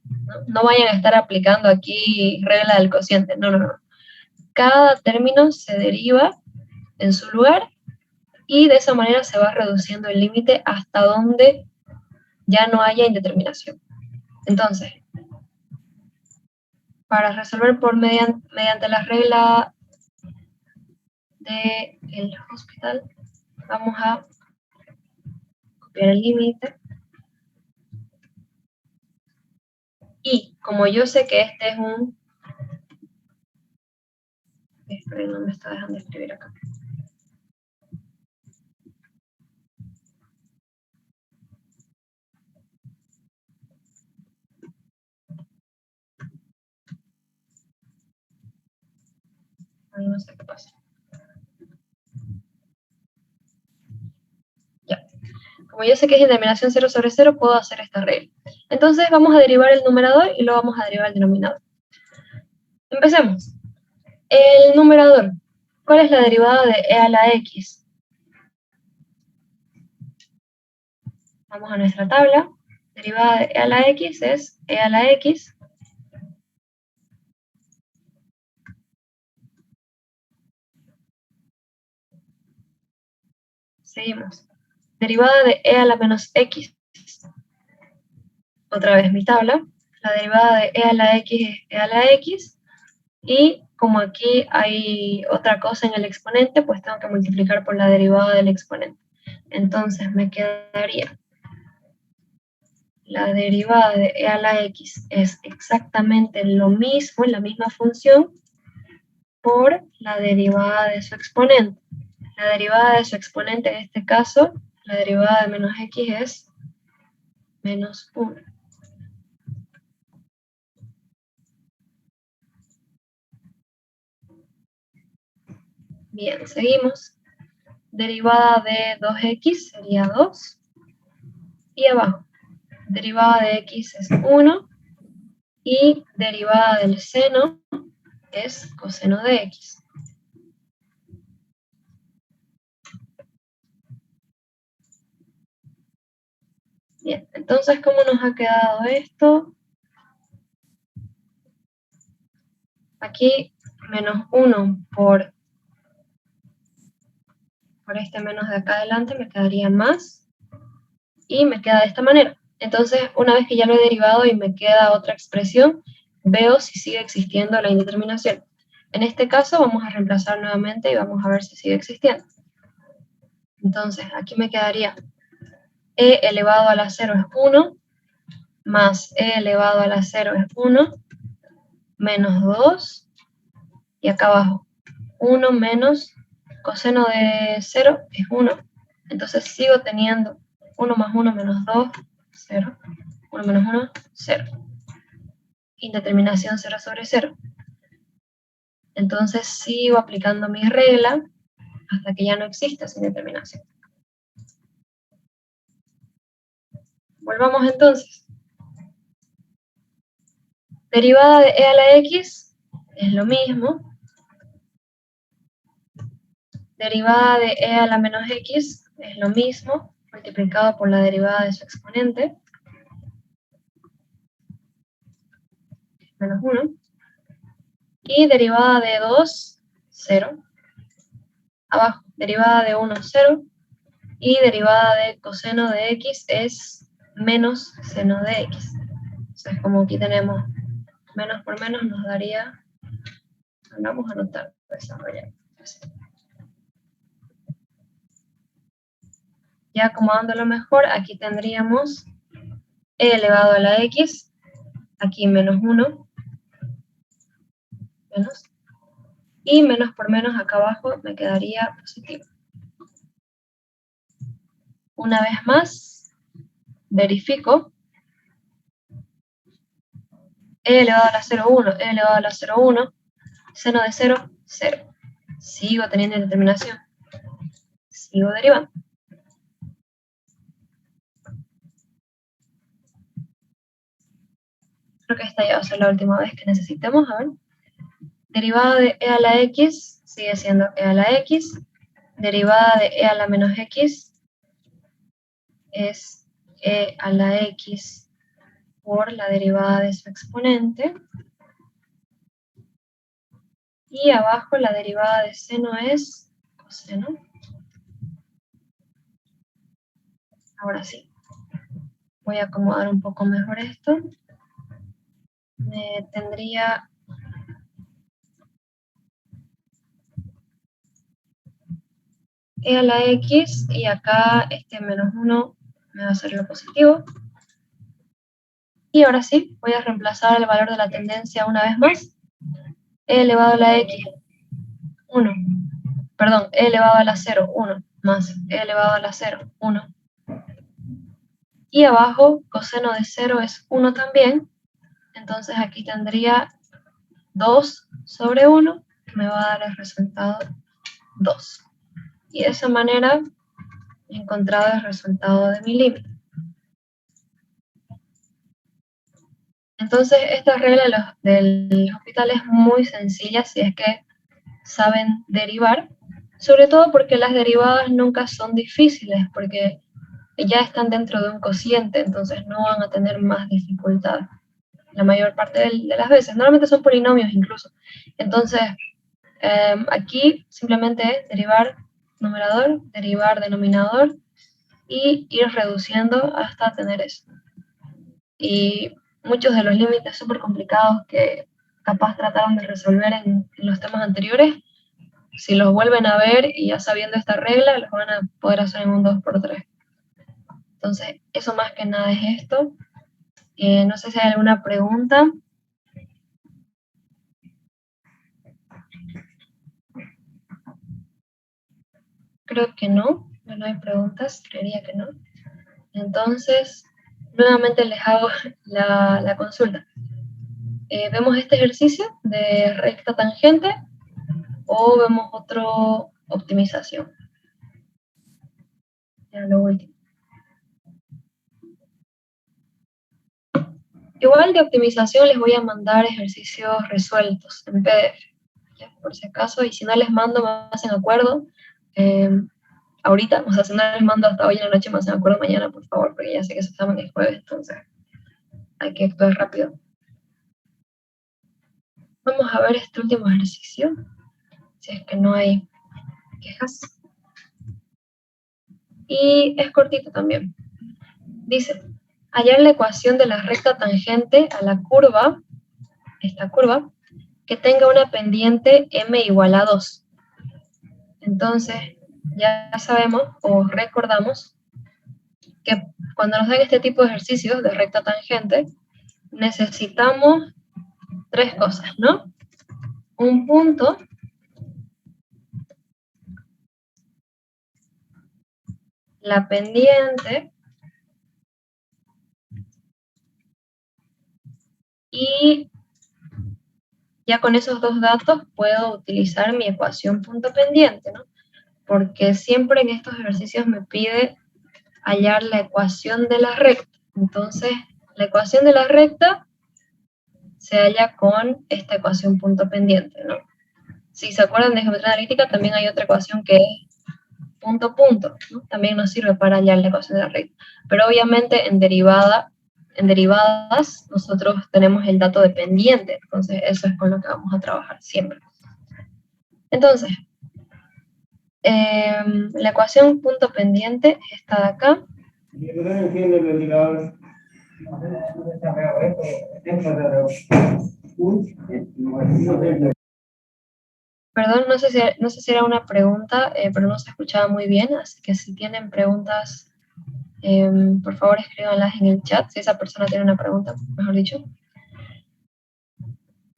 No vayan a estar aplicando aquí regla del cociente, no. Cada término se deriva en su lugar y de esa manera se va reduciendo el límite hasta donde ya no haya indeterminación. Entonces, para resolver mediante la regla del hospital, vamos a copiar el límite. Y como yo sé que este es un... Esperen, no me está dejando escribir acá. Ay, no sé qué pasa. Ya. Como yo sé que es indeterminación 0 sobre 0, puedo hacer esta regla. Entonces vamos a derivar el numerador y luego vamos a derivar el denominador. Empecemos. El numerador. ¿Cuál es la derivada de e a la x? Vamos a nuestra tabla. Derivada de e a la x es e a la x seguimos. Derivada de e a la menos x. Otra vez mi tabla. La derivada de e a la x es e a la x. Y como aquí hay otra cosa en el exponente, pues tengo que multiplicar por la derivada del exponente. Entonces me quedaría la derivada de e a la x es exactamente lo mismo, la misma función, por la derivada de su exponente. La derivada de su exponente en este caso, la derivada de menos x es menos 1. Bien, seguimos. Derivada de 2x sería 2. Y abajo, derivada de x es 1. Y derivada del seno es coseno de x. Bien, entonces, ¿cómo nos ha quedado esto? Aquí, menos 1 por este menos de acá adelante me quedaría más. Y me queda de esta manera. Entonces, una vez que ya lo he derivado y me queda otra expresión, veo si sigue existiendo la indeterminación. En este caso, vamos a reemplazar nuevamente y vamos a ver si sigue existiendo. Entonces, aquí me quedaría e elevado a la 0 es 1, más e elevado a la 0 es 1, menos 2, y acá abajo, 1 menos coseno de 0 es 1. Entonces sigo teniendo 1 más 1 menos 2, 0. 1 menos 1, 0. Indeterminación 0 sobre 0. Entonces sigo aplicando mi regla hasta que ya no exista esa indeterminación. Volvamos entonces. Derivada de e a la x es lo mismo. Derivada de e a la menos x es lo mismo, multiplicado por la derivada de su exponente, menos 1. Y derivada de 2, 0. Abajo, derivada de 1, 0. Y derivada de coseno de x es menos seno de x. Entonces, como aquí tenemos menos por menos, nos daría, vamos a anotar, desarrollar. Ya acomodándolo mejor, aquí tendríamos e elevado a la x, aquí menos 1, menos, y menos por menos acá abajo me quedaría positivo. Una vez más, verifico, e elevado a la 0, 1, e elevado a la 0, 1, seno de 0, 0. Sigo teniendo indeterminación. Sigo derivando. Creo que esta ya va a ser la última vez que necesitemos, a ver. Derivada de e a la x sigue siendo e a la x. Derivada de e a la menos x es e a la x por la derivada de su exponente. Y abajo la derivada de seno es coseno. Ahora sí. Voy a acomodar un poco mejor esto. Me tendría e a la x y acá este menos 1 me va a hacer lo positivo. Y ahora sí, voy a reemplazar el valor de la tendencia una vez más. E elevado a la x, 1. Perdón, e elevado a la 0, 1. Más e elevado a la 0, 1. Y abajo, coseno de 0 es 1 también. Entonces aquí tendría 2 sobre 1, que me va a dar el resultado 2. Y de esa manera he encontrado el resultado de mi límite. Entonces esta regla del hospital es muy sencilla si es que saben derivar, sobre todo porque las derivadas nunca son difíciles, porque ya están dentro de un cociente, entonces no van a tener más dificultad la mayor parte de las veces. Normalmente son polinomios incluso. Entonces, aquí simplemente es derivar numerador, derivar denominador y ir reduciendo hasta tener eso. Y muchos de los límites súper complicados que capaz trataron de resolver en los temas anteriores, si los vuelven a ver y ya sabiendo esta regla, los van a poder hacer en un 2×3. Entonces, eso más que nada es esto. No sé si hay alguna pregunta. Creo que no hay preguntas, creería que no. Entonces, nuevamente les hago la consulta. ¿Vemos este ejercicio de recta tangente o vemos otro optimización? Ya lo último. Igual de optimización les voy a mandar ejercicios resueltos en PDF, ¿ya? Por si acaso, y si no les mando, me hacen acuerdo. Ahorita, o sea, si no les mando hasta hoy en la noche, me hacen acuerdo mañana, por favor, porque ya sé que se examen el jueves, entonces hay que actuar rápido. Vamos a ver este último ejercicio, si es que no hay quejas. Y es cortito también. Dice, hallar la ecuación de la recta tangente a la curva, esta curva, que tenga una pendiente m igual a 2. Entonces, ya sabemos o recordamos que cuando nos dan este tipo de ejercicios de recta tangente, necesitamos tres cosas, ¿no? Un punto la pendiente y ya con esos dos datos puedo utilizar mi ecuación punto pendiente, ¿no? Porque siempre en estos ejercicios me pide hallar la ecuación de la recta. Entonces, la ecuación de la recta se halla con esta ecuación punto pendiente, ¿no? Si se acuerdan de geometría analítica, también hay otra ecuación que es punto punto, ¿no? También nos sirve para hallar la ecuación de la recta. Pero obviamente en derivadas nosotros tenemos el dato de pendiente, entonces eso es con lo que vamos a trabajar siempre. Entonces, la ecuación punto pendiente está de acá. Perdón, no sé si era una pregunta, pero no se escuchaba muy bien, así que si tienen preguntas, por favor escríbanlas en el chat, si esa persona tiene una pregunta, mejor dicho.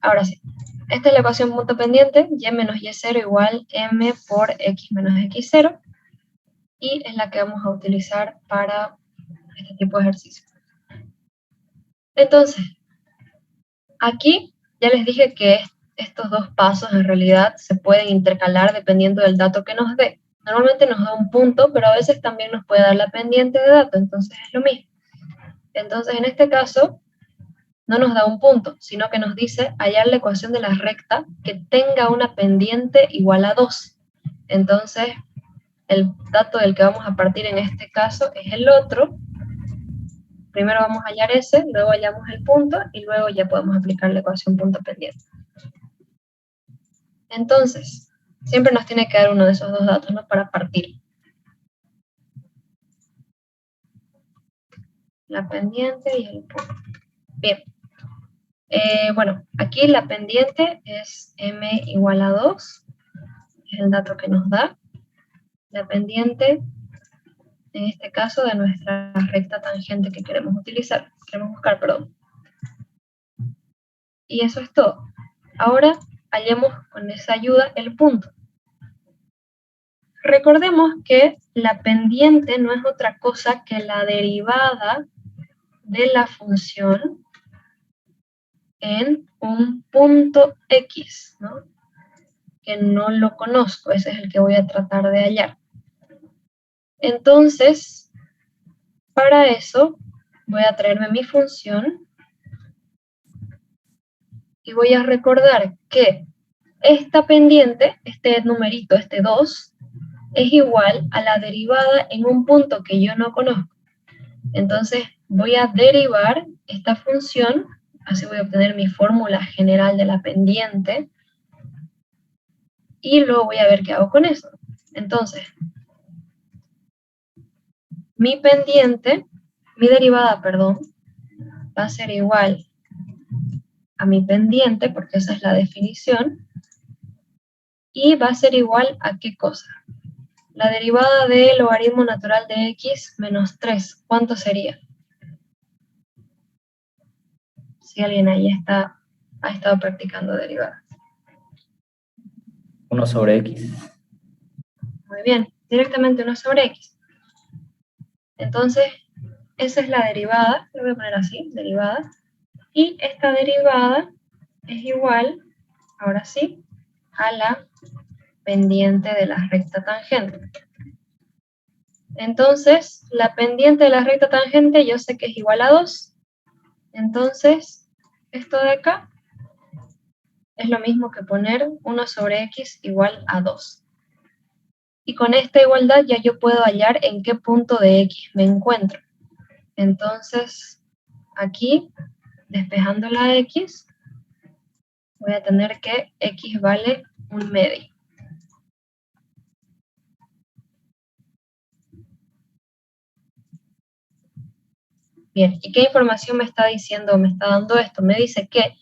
Ahora sí, esta es la ecuación punto pendiente, y menos y0 igual m por x menos x0, y es la que vamos a utilizar para este tipo de ejercicio. Entonces, aquí ya les dije que estos dos pasos en realidad se pueden intercalar dependiendo del dato que nos dé. Normalmente nos da un punto, pero a veces también nos puede dar la pendiente de dato, entonces es lo mismo. Entonces, en este caso, no nos da un punto, sino que nos dice hallar la ecuación de la recta que tenga una pendiente igual a 2. Entonces, el dato del que vamos a partir en este caso es el otro. Primero vamos a hallar ese, luego hallamos el punto, y luego ya podemos aplicar la ecuación punto pendiente. Entonces, siempre nos tiene que dar uno de esos dos datos, ¿no? Para partir. La pendiente y el punto. Bien. Bueno, aquí la pendiente es m igual a 2, es el dato que nos da. La pendiente, en este caso, de nuestra recta tangente que queremos buscar, perdón. Y eso es todo. Ahora, hallemos con esa ayuda el punto. Recordemos que la pendiente no es otra cosa que la derivada de la función en un punto X, ¿no? Que no lo conozco, ese es el que voy a tratar de hallar. Entonces, para eso, voy a traerme mi función y voy a recordar que esta pendiente, este numerito, este 2, es igual a la derivada en un punto que yo no conozco. Entonces, voy a derivar esta función, así voy a obtener mi fórmula general de la pendiente, y luego voy a ver qué hago con eso. Entonces, mi derivada, va a ser igual a mi pendiente, porque esa es la definición, y va a ser igual a ¿qué cosa? La derivada del logaritmo natural de x menos 3, ¿cuánto sería? Si alguien ahí ha estado practicando derivadas. 1 sobre x. Muy bien, directamente 1 sobre x. Entonces, esa es la derivada, lo voy a poner así, derivada, y esta derivada es igual, ahora sí, a la pendiente de la recta tangente. Entonces, la pendiente de la recta tangente yo sé que es igual a 2, entonces, esto de acá es lo mismo que poner 1 sobre x igual a 2. Y con esta igualdad ya yo puedo hallar en qué punto de x me encuentro. Entonces, aquí, despejando la x, voy a tener que x vale 1/2. Bien, ¿y qué información me está diciendo, me está dando esto? Me dice que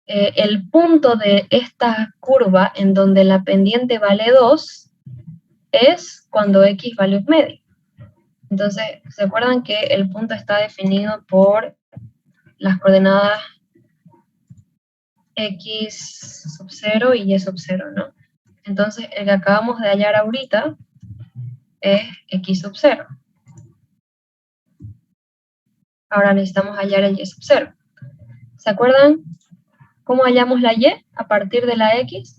el punto de esta curva en donde la pendiente vale 2 es cuando x vale 1/2. Entonces, ¿se acuerdan que el punto está definido por las coordenadas x sub 0 y y sub 0, ¿no? Entonces, el que acabamos de hallar ahorita es x sub 0. Ahora necesitamos hallar el y sub 0. ¿Se acuerdan cómo hallamos la y a partir de la x?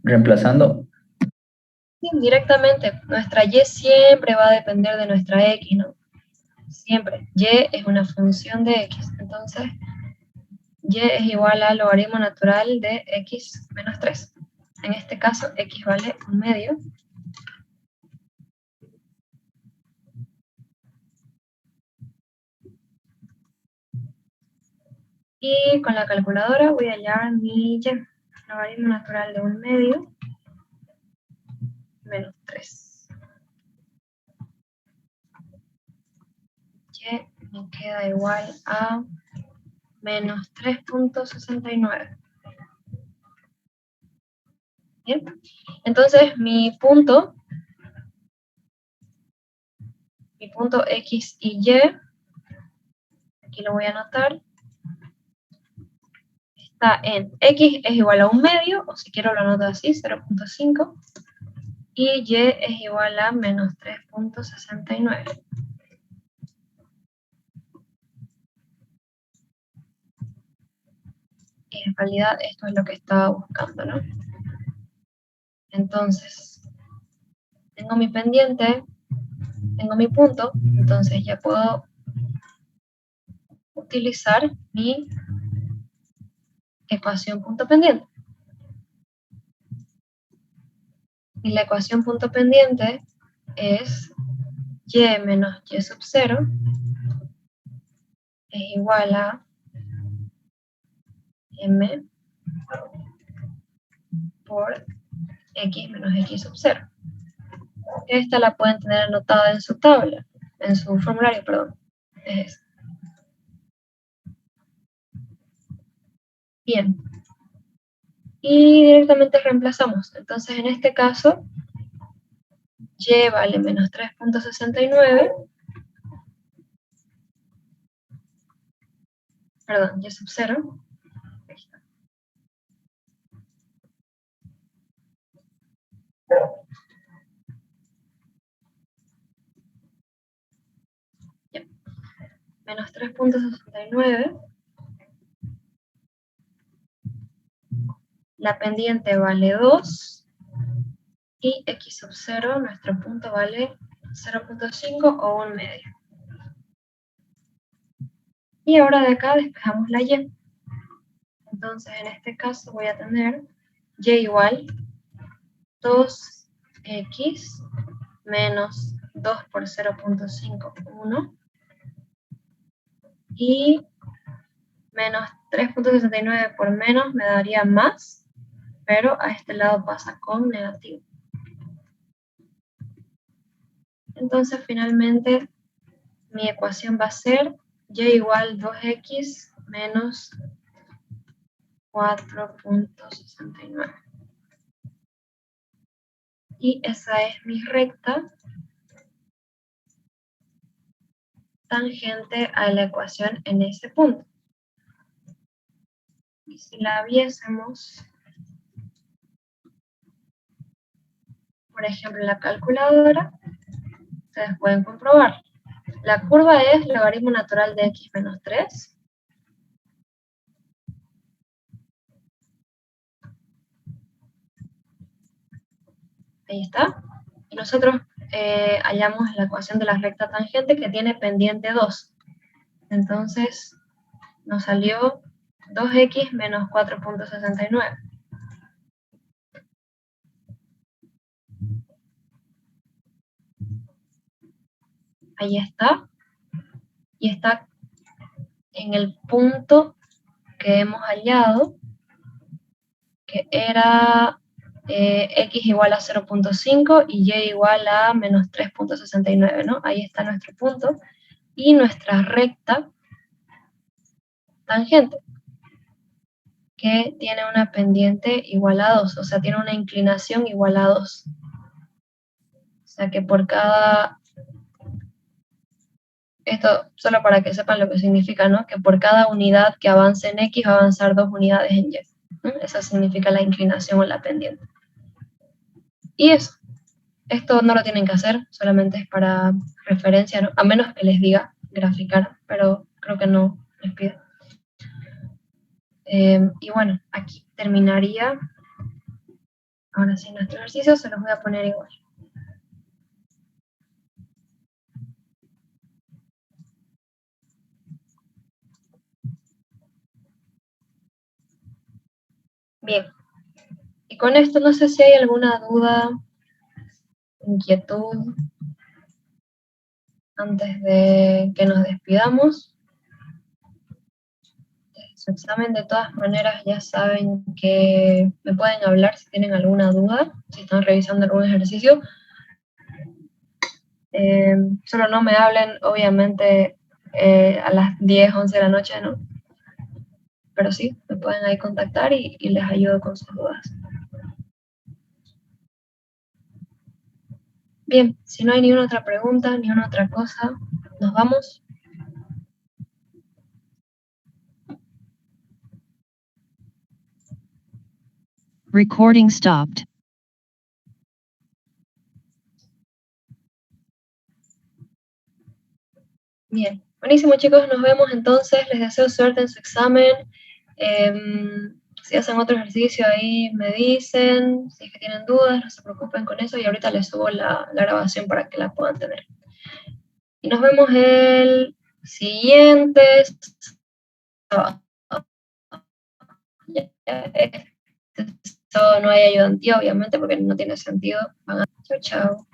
Reemplazando. Sí, directamente. Nuestra y siempre va a depender de nuestra x, ¿no? Siempre. Y es una función de x. Entonces, y es igual al logaritmo natural de x menos 3. En este caso, x vale 1/2. Y con la calculadora voy a hallar mi y. Logaritmo natural de 1/2 menos 3. Y me queda igual a menos 3.69. Bien, entonces mi punto x y y, aquí lo voy a anotar, está en x es igual a 1/2, o si quiero lo anoto así, 0.5, y y es igual a menos 3.69. Y en realidad esto es lo que estaba buscando, ¿no? Entonces, tengo mi pendiente, tengo mi punto, entonces ya puedo utilizar mi ecuación punto pendiente. Y la ecuación punto pendiente es y menos y sub 0 es igual a m por x menos x sub 0. Esta la pueden tener anotada en su tabla, en su formulario, perdón. Es esta. Bien. Y directamente reemplazamos. Entonces, en este caso, y vale menos 3.69. Perdón, y sub 0. Ahí está. Ya. Menos 3.69. La pendiente vale 2. Y x sub 0, nuestro punto vale 0.5 o 1/2. Y ahora de acá despejamos la y. Entonces, en este caso voy a tener y igual 2x menos 2 por 0.5, 1. Y menos 3.69 por menos me daría más, pero a este lado pasa con negativo. Entonces, finalmente, mi ecuación va a ser y igual 2x menos 4.69. Y esa es mi recta tangente a la ecuación en ese punto. Y si la viésemos, por ejemplo, en la calculadora, ustedes pueden comprobar. La curva es logaritmo natural de x menos 3. Ahí está. Y nosotros hallamos la ecuación de la recta tangente que tiene pendiente 2. Entonces, nos salió 2x menos 4.69. Ahí está. Y está en el punto que hemos hallado, que era x igual a 0.5 y y igual a menos 3.69, ¿no? Ahí está nuestro punto. Y nuestra recta tangente, que tiene una pendiente igual a 2, o sea, tiene una inclinación igual a 2. O sea que por cada... Esto solo para que sepan lo que significa, ¿no? Que por cada unidad que avance en x va a avanzar 2 unidades en y. Esa significa la inclinación o la pendiente. Y eso. Esto no lo tienen que hacer, solamente es para referencia, ¿no? A menos que les diga graficar, pero creo que no les pide. Y bueno, aquí terminaría. Ahora sí, nuestro ejercicio se los voy a poner igual. Bien. Y con esto no sé si hay alguna duda, inquietud, antes de que nos despidamos. Su examen, de todas maneras, ya saben que me pueden hablar si tienen alguna duda, si están revisando algún ejercicio. Solo no me hablen, obviamente, a las 10, 11 de la noche, ¿no? Pero sí, me pueden ahí contactar y les ayudo con sus dudas. Bien, si no hay ninguna otra pregunta, ni una otra cosa, nos vamos. Recording stopped. Bien, buenísimo chicos, nos vemos entonces, les deseo suerte en su examen. Si hacen otro ejercicio ahí me dicen, si es que tienen dudas, no se preocupen con eso y ahorita les subo la grabación para que la puedan tener. Y nos vemos el siguiente sábado. Este sábado no hay ayudantía, obviamente, porque no tiene sentido. Chao, chao.